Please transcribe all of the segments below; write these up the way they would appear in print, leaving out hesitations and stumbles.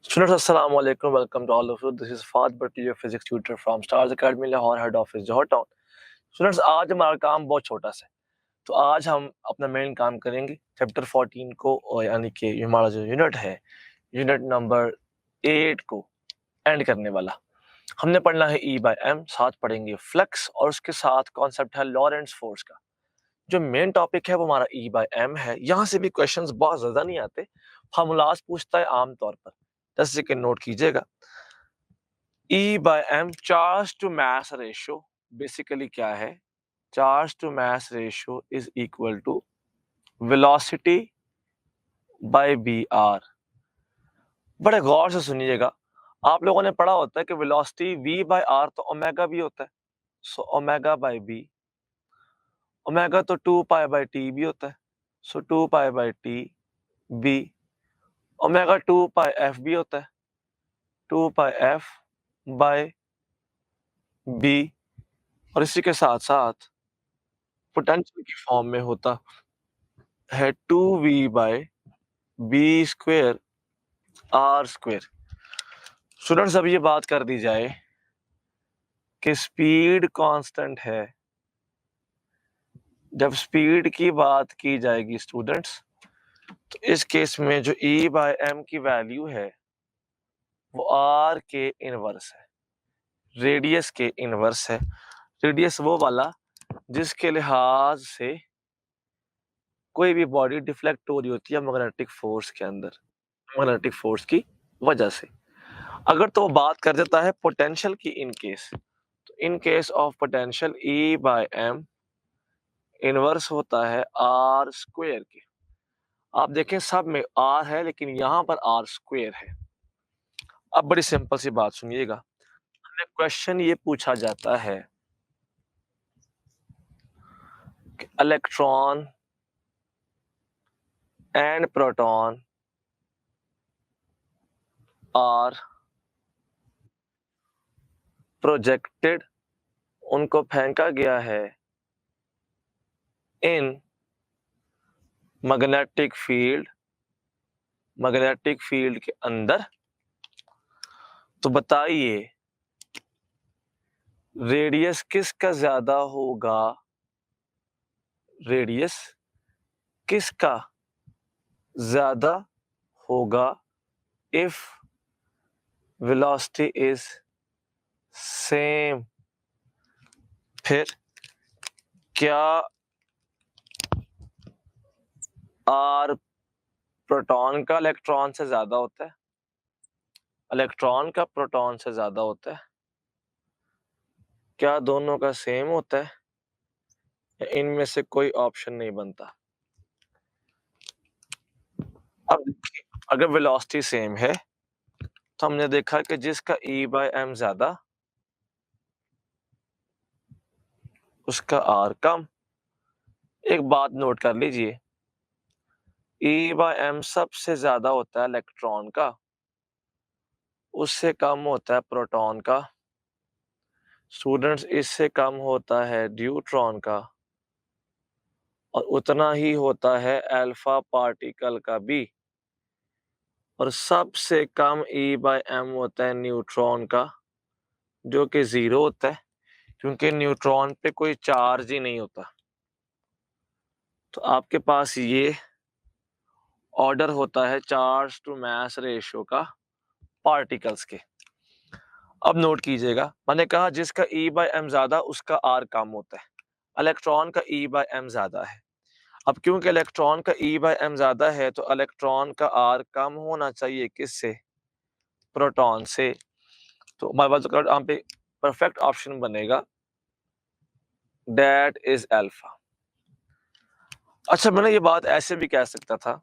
Students, assalamu alaikum. Welcome to all of you. This is Fahd Bhatti, your physics tutor from Stars Academy Lahore, head office Johor Town. Students, आज हमारा काम बहुत छोटा सा है, तो आज हम अपना मेन काम करेंगे चैप्टर 14 को, और यानी कि हमारा जो यूनिट है, यूनिट नंबर 8 को एंड करने वाला। हमने पढ़ना है ई बाय एम, साथ पढ़ेंगे फ्लक्स, और उसके साथ कॉन्सेप्ट है लॉरेंट्ज फोर्स का। जो मेन टॉपिक है वो हमारा ई बाय एम है। यहाँ से भी क्वेश्चंस बहुत ज्यादा नहीं आते, फार्मूलाज पूछता है आमतौर पर, 10 सेकेंड नोट कीजिएगा। E by m, charge to mass ratio basically क्या है? Charge to mass ratio is equal to velocity by B R. बड़े गौर से सुनिएगा, आप लोगों ने पढ़ा होता है कि वेलोसिटी v बाय आर तो ओमेगा भी होता है, so omega by B. Omega तो 2 पाई बाय टी भी होता है, so 2 pi by T B. Omega 2 pi F भी होता है, 2 पाई एफ बाय बी। और इसी के साथ साथ पोटेंशियल की फॉर्म में होता है 2v by B square R square. Students, अब ये बात कर दी जाए कि स्पीड कांस्टेंट है। जब स्पीड की बात की जाएगी स्टूडेंट्स, तो इस केस में जो E बाय एम की वैल्यू है वो आर के इनवर्स है, रेडियस के इनवर्स है। रेडियस वो वाला जिसके लिहाज से कोई भी बॉडी डिफ्लेक्ट हो रही होती है मैग्नेटिक फोर्स के अंदर, मैग्नेटिक फोर्स की वजह से। अगर तो बात कर देता है पोटेंशियल की, इन केस, तो in case of potential E by M inverse होता है आर स्क्वेयर के। आप देखें सब में आर है, लेकिन यहां पर आर स्क्वेयर है। अब बड़ी सिंपल सी बात सुनिएगा, हमें क्वेश्चन ये पूछा जाता है कि electron and proton are projected, उनको फेंका गया है in magnetic field, magnetic field के अंदर। तो बताइए रेडियस किसका ज्यादा होगा, रेडियस किसका ज्यादा होगा इफ वेलोसिटी इज सेम? फिर क्या आर प्रोटॉन का इलेक्ट्रॉन से ज्यादा होता है, इलेक्ट्रॉन का प्रोटॉन से ज्यादा होता है? क्या दोनों का सेम होता है, या इनमें से कोई ऑप्शन नहीं बनता? अब देखिए, अगर वेलोसिटी सेम है तो हमने देखा कि जिसका E बाय एम ज्यादा उसका R कम। एक बात नोट कर लीजिए, E बाय एम सबसे ज्यादा होता है इलेक्ट्रॉन का, उससे कम होता है प्रोटॉन का। स्टूडेंट्स, इससे कम होता है न्यूट्रॉन का, और उतना ही होता है अल्फा पार्टिकल का भी। और सबसे कम E बाय एम होता है न्यूट्रॉन का, जो कि 0 होता है, क्योंकि न्यूट्रॉन पे कोई चार्ज ही नहीं होता। तो आपके पास ये ऑर्डर होता है चार्ज टू मास रेशियो का पार्टिकल्स के। अब नोट कीजिएगा, मैंने कहा जिसका E बाय एम ज्यादा उसका R कम होता है। इलेक्ट्रॉन का E बाय एम ज्यादा है। अब क्योंकि इलेक्ट्रॉन का E बाय एम ज्यादा है, तो इलेक्ट्रॉन का R कम होना चाहिए किससे? प्रोटॉन से। तो हमारे पास यहाँ पे परफेक्ट ऑप्शन बनेगा, दैट इज अल्फा। अच्छा, मैंने ये बात ऐसे भी कह सकता था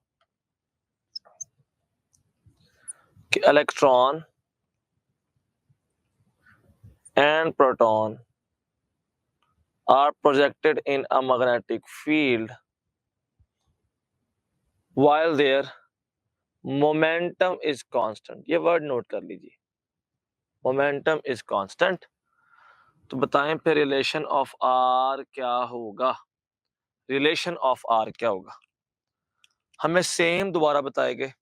कि electron and proton are projected in a magnetic field while their momentum is constant। ये वर्ड नोट कर लीजिए, momentum is constant। तो बताएं फिर रिलेशन ऑफ आर क्या होगा, रिलेशन ऑफ आर क्या होगा? हमें सेम दोबारा बताए गए,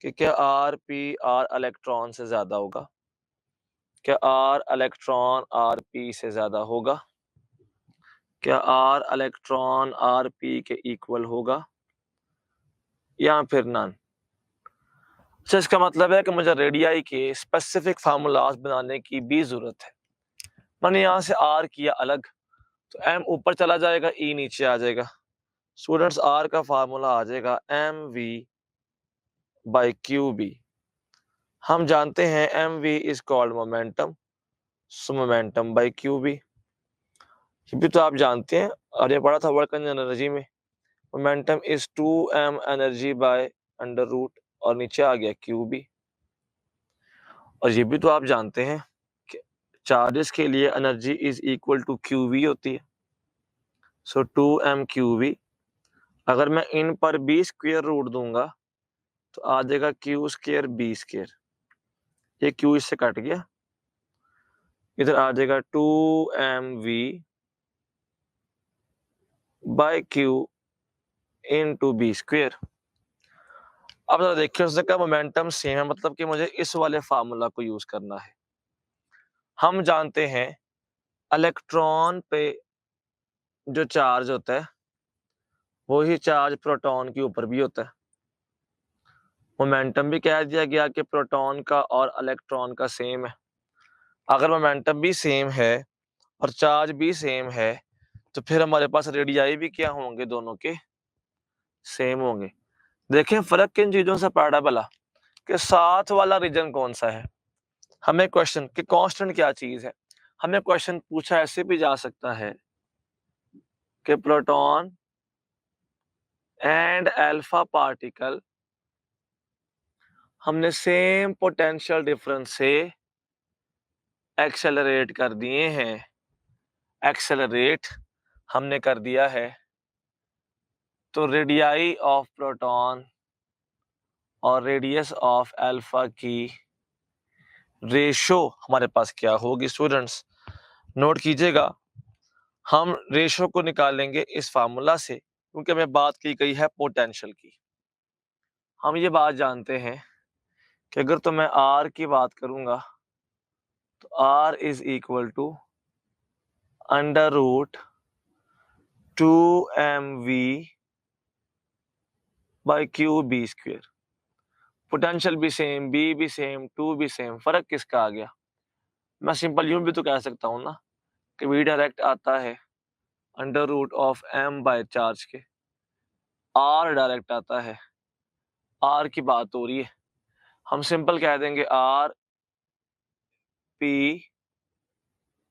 कि क्या आर पी आर इलेक्ट्रॉन से ज़्यादा होगा? क्या आर इलेक्ट्रॉन आर पी से ज़्यादा होगा? क्या आर इलेक्ट्रॉन आर पी के इक्वल होगा या फिर नन? अच्छा, इसका मतलब है कि मुझे रेडियाई के स्पेसिफिक फार्मूलाज बनाने की भी ज़रूरत है। मैंने यहाँ से आर किया अलग, तो एम ऊपर चला जाएगा, ई नीचे आ जाएगा। स्टूडेंट्स, आर का फार्मूला आ जाएगा M V by Q B. हम जानते हैं M V is called momentum, so momentum by Q B, ये भी तो आप जानते हैं और ये पढ़ा था वर्क एनर्जी में। Momentum is 2m energy by under root और नीचे आ गया क्यू बी। और ये भी तो आप जानते हैं कि चार्जेस के लिए energy is equal to Q V होती है, सो 2m क्यू वी। अगर मैं इन पर बी स्क्वेयर रूट दूंगा तो आ जाएगा क्यू स्क्वेयर बी स्क्वेयर, ये क्यू इससे कट गया, इधर आ जाएगा 2mv by Q into B square. अब जरा देखिए, उसने कहा मोमेंटम सेम है, मतलब कि मुझे इस वाले फार्मूला को यूज करना है। हम जानते हैं इलेक्ट्रॉन पे जो चार्ज होता है वही चार्ज प्रोटॉन के ऊपर भी होता है। मोमेंटम भी कह दिया गया कि प्रोटॉन का और इलेक्ट्रॉन का सेम है। अगर मोमेंटम भी सेम है और चार्ज भी सेम है तो फिर हमारे पास रेडियाई भी क्या होंगे, दोनों के सेम होंगे। देखें फर्क किन चीजों से पड़ा भला, कि साथ वाला रीजन कौन सा है। हमें क्वेश्चन कि कांस्टेंट क्या चीज है, हमें क्वेश्चन पूछा ऐसे भी जा सकता है कि प्रोटॉन एंड अल्फा पार्टिकल हमने सेम पोटेंशियल डिफरेंस से एक्सेलरेट कर दिए हैं। एक्सेलरेट हमने कर दिया है तो रेडियाई ऑफ प्रोटॉन और रेडियस ऑफ अल्फा की रेशो हमारे पास क्या होगी। स्टूडेंट्स नोट कीजिएगा, हम रेशो को निकालेंगे इस फार्मूला से, क्योंकि हमें बात की गई है पोटेंशियल की। हम ये बात जानते हैं कि अगर तो मैं आर की बात करूंगा तो R is equal to under root 2mv by Q B square. Potential भी सेम, बी भी सेम, टू भी सेम, फर्क किसका आ गया। मैं सिंपल यूं भी तो कह सकता हूं ना कि वी डायरेक्ट आता है under root of M by charge के, आर डायरेक्ट आता है, आर की बात हो रही है, हम सिंपल कह देंगे R P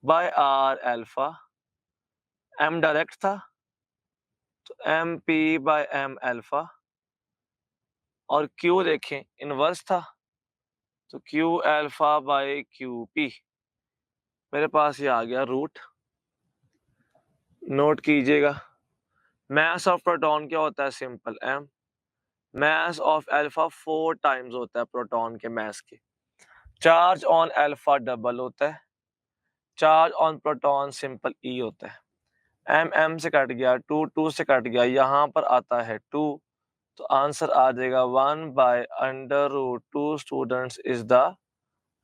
by R alpha. M direct था तो M P by M alpha, और क्यू देखें इनवर्स था तो Q alpha by Q P. मेरे पास ये आ गया रूट। नोट कीजिएगा, मास ऑफ प्रोटॉन क्या होता है, simple M. Mass of alpha 4 times होता है प्रोटॉन के मास के। चार्ज ऑन अल्फा डबल होता है, चार्ज ऑन प्रोटॉन सिंपल ई होता है। एम एम से कट गया, टू टू से कट गया, यहाँ पर आता है टू, तो आंसर आ जाएगा 1 by under root 2 students is the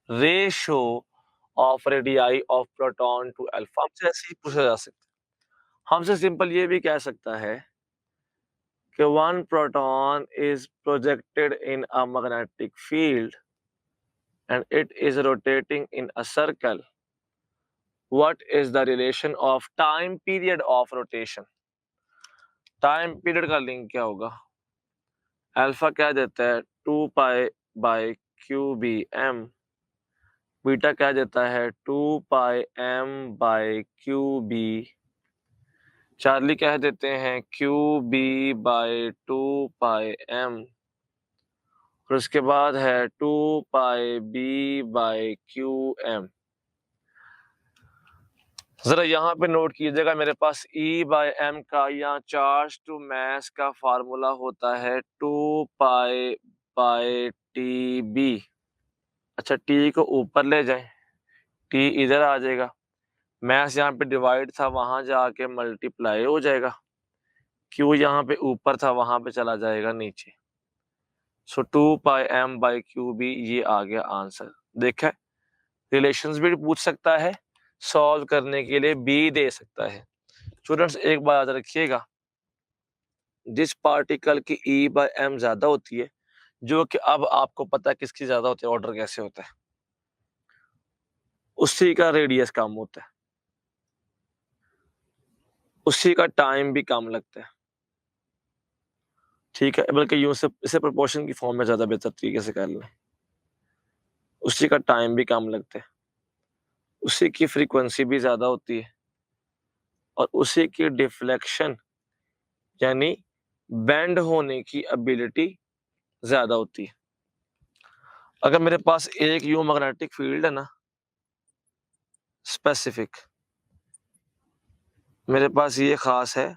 ratio of radii of proton to alpha. हमसे ऐसे ही पूछा जा सकता है। हमसे सिंपल ये भी कह सकता है कि 1 proton is projected in a magnetic field and it is rotating in a circle. What is the relation of time period of rotation? Time period का लिंक क्या होगा, अल्फा क्या देता है 2 pi by Q B M, beta क्या देता है 2 pi M by Q B, Charlie कह देते हैं Q B by 2 pi M, और उसके बाद है 2 pi B by Q M. जरा यहाँ पे नोट कीजिएगा, मेरे पास E बाय एम का या चार्ज टू मास का फार्मूला होता है 2 पाई बाय टी बी। अच्छा, टी को ऊपर ले जाएं, टी इधर आ जाएगा, मास यहाँ पे डिवाइड था वहां जाके मल्टीप्लाई हो जाएगा, क्यू यहाँ पे ऊपर था वहां पे चला जाएगा नीचे। सो 2πm/qb ये आ गया आंसर। देखा, रिलेशंस भी पूछ सकता है, सॉल्व करने के लिए बी दे सकता है। स्टूडेंट्स एक बात याद रखिएगा, जिस पार्टिकल की E/m ज्यादा होती है, जो कि अब आपको पता है किसकी ज्यादा होती है, ऑर्डर कैसे होता है, उसी का रेडियस कम होता है, उसी का टाइम भी कम लगता है। ठीक है, बल्कि यूं से इसे प्रोपोर्शन की फॉर्म में ज्यादा बेहतर तरीके से कर लें। उसी का टाइम भी कम लगता है, उसी की फ्रीक्वेंसी भी ज्यादा होती है, और उसी की डिफ्लेक्शन यानी बेंड होने की एबिलिटी ज्यादा होती है। अगर मेरे पास एक यूं मैग्नेटिक फील्ड है ना, स्पेसिफिक, मेरे पास ये खास है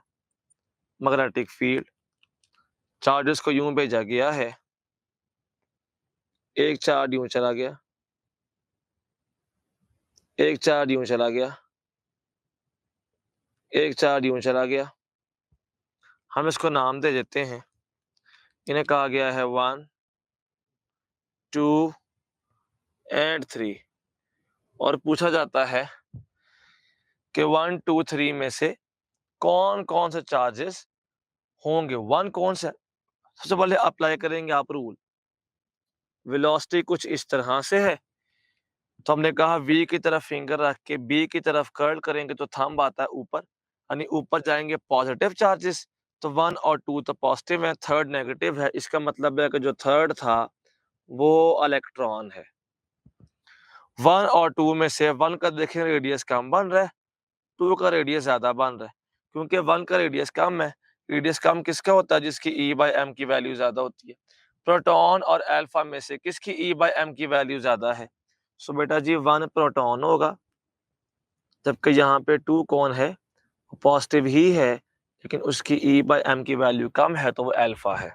मैग्नेटिक फील्ड, चार्जेस को यूं भेजा गया है, एक चार्ज यूं चला गया, एक चार्ज यूं चला गया, एक चार्ज यूं चला गया। हम इसको नाम दे देते हैं, इन्हें कहा गया है 1, 2 एंड 3, और पूछा जाता है कि 1, 2, 3 में से कौन कौन से चार्जेस होंगे। 1 कौन सा? सबसे पहले अप्लाई करेंगे आप रूल, वेलोसिटी कुछ इस तरह से है, तो हमने कहा V की तरफ फिंगर रख के B की तरफ कर्ल करेंगे तो थंब आता है ऊपर, यानी ऊपर जाएंगे पॉजिटिव चार्जेस, तो 1 और 2 तो पॉजिटिव है, थर्ड नेगेटिव है। इसका मतलब है कि जो थर्ड था वो इलेक्ट्रॉन है। 1 और 2 में से 1 का देखें रेडियस कम बन रहा है, 2 का रेडियस ज्यादा बन रहा है, क्योंकि 1 का रेडियस कम है। रेडियस कम किसका होता है? जिसकी E/m की वैल्यू ज्यादा होती है। प्रोटॉन और अल्फा में से किसकी E/m की वैल्यू ज्यादा है? सो बेटा जी 1 प्रोटॉन होगा, जबकि यहाँ पे 2 कौन है? पॉजिटिव ही है, लेकिन उसकी E/m की वैल्यू कम है, तो वो अल्फा है।